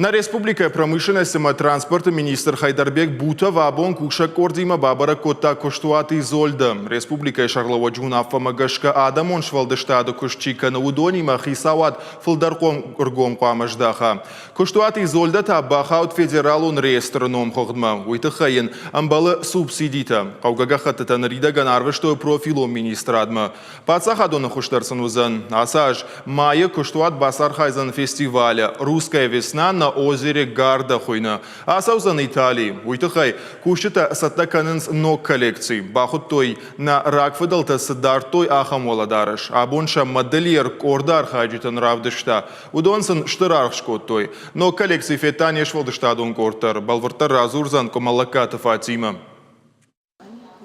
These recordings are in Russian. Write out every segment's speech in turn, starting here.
На республика промышленности и транспорта министр Хайдарбек Бута вабон кушак кордима бабара кота коштуат изольда. Республика Шарлова Джунафа Магашка Адамон швалдыштады кушчика на удонима хисават фылдарком ургом куамаждаха. Коштуат изольда табаха от федералун реестрном хогдма. Уйты хайын амбалы субсидита. Каугага хаттатан ридаган арвыштой профилом министрадма. Пацахадона хуштарсан узан. Асаж майя коштуат басар хайзан фестиваля. Русская весна на озере Гарда хуйна. Асаузан Италии. Уйтахай кушчита саттаканынс ног коллекций. Бахут той на ракфыдалта садартой ахамола дарыш. Абонша модельер кордар хаджитан равдышта. Удонсан штыраршкот той. Но коллекций фетане швалдыштадун кортар. Балвартар разурзан комалаката Фатима.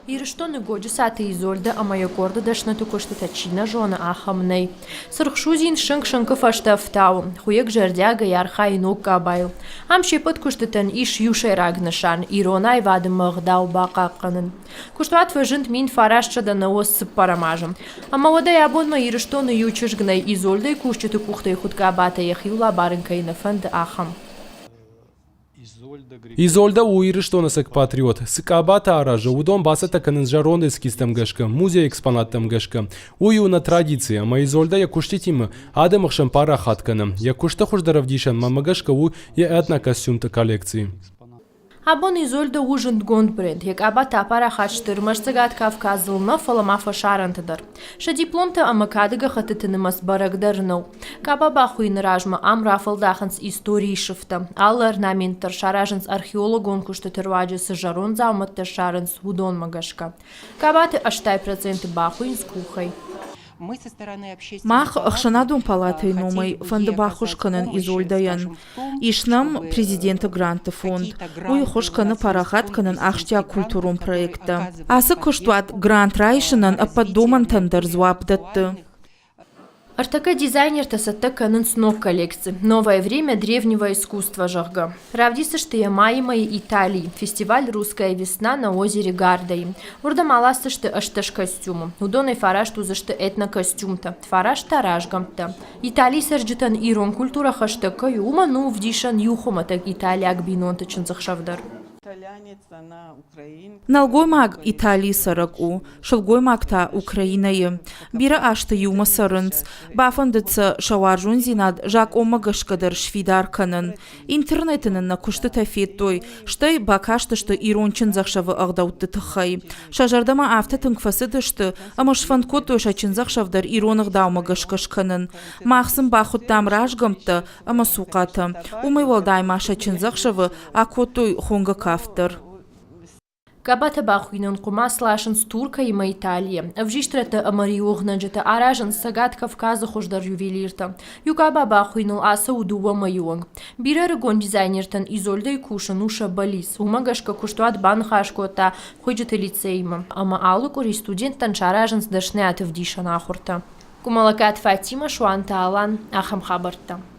Ирыштоны годжи саты изольда, а моя корда дашнату коштата чина жона ахамней. Сырхшузин шынк-шынкы фаштафтау, хуек жердяга ярха и ног кабайл. Амши под куштатан иш юшай рагнашан, иронай вады магдау бакаканын. Куштуат вожинт мин фарашча да наос с парамажем. А молодая абонма ирыштоны ючиш гнай изольда и кушчату кухтай худка бата яхилла барынка и нафанд ахам. Изольда уйры что насык патриот. Сыкабата аража удон басата канынжаронды скистам гашка, музей экспонаттам гашка. Ую на традиция, ма Изольда я куштитим, адамахшам пара хатканым. Я кушта хуждаравдишан мамагашка у я этна костюмта коллекции. Абон Изольда ужинт гонд бренд, як абата пара хаштыр, мышцагат Кавказылна фаламафа шарантыдар. Ша дипломта амакадыга хатытынымас барагдарнау. Каба бахуин ражма ам рафалдаханс истории шифта. Алла орнаментар шаражанс археологон куштатырваджи сажарон зауматтар шаранс удон магашка. Кабаты аштай проценты бахуин с кухой. Мах ахшанадун палатой номой фонда бахушканын Изольдаян. Ишнам президента гранта фонд. Уй хошканы парахатканын ахштя культурум проекта. Асы куштуат грант райшанын ападдоман тандар зуапдатты. Артака дизайнер тасатта канын сног коллекции. Новое время древнего искусства жахга. Правдиса что я майма Италии. Фестиваль «Русская весна» на озере Гардаи. Урда маласта что ашташ костюму. Удоной фараш тузашта этно костюмта. Фараш таражгамта. Италии сарджитан ирон культура хаштака юма ну вдишан юхоматак Италия акбинонта чынзахшавдар. Налгой маг Италии сараку, шалгой магта Украинаи. Бира ашта юма сарынц, бафандыца шаваржун зинад жак омагашкадар швидарканын. Интернетынын на кушты тафеттой, штай бакашта что ирончын захшавы ағдаутты тахай. Шажардама автатын кфасыды шты, амаш фанкотой шачын захшавдар иронық даумагашкашканын. Махсым бахуттам ражгамты, ама сукаты. Умай валдайма шачын захшавы, акотой хонга автор. Кабата бахуинон кумас лашенс Турка и Италия. Вжиштрата амариогнаджата аражен сагат Кавказа хождар ювелирта. Юкаба бахуинол аса удува маюанг. Бирер гон дизайнертан Изольда и кушануша балис. Умагашка куштуат банхашкота ходжата лицейма. Ама алукори студенттан шараженс дашнеат вдиша нахурта. Кумалакат Фатима Шуанта Алан Ахам Хабарта.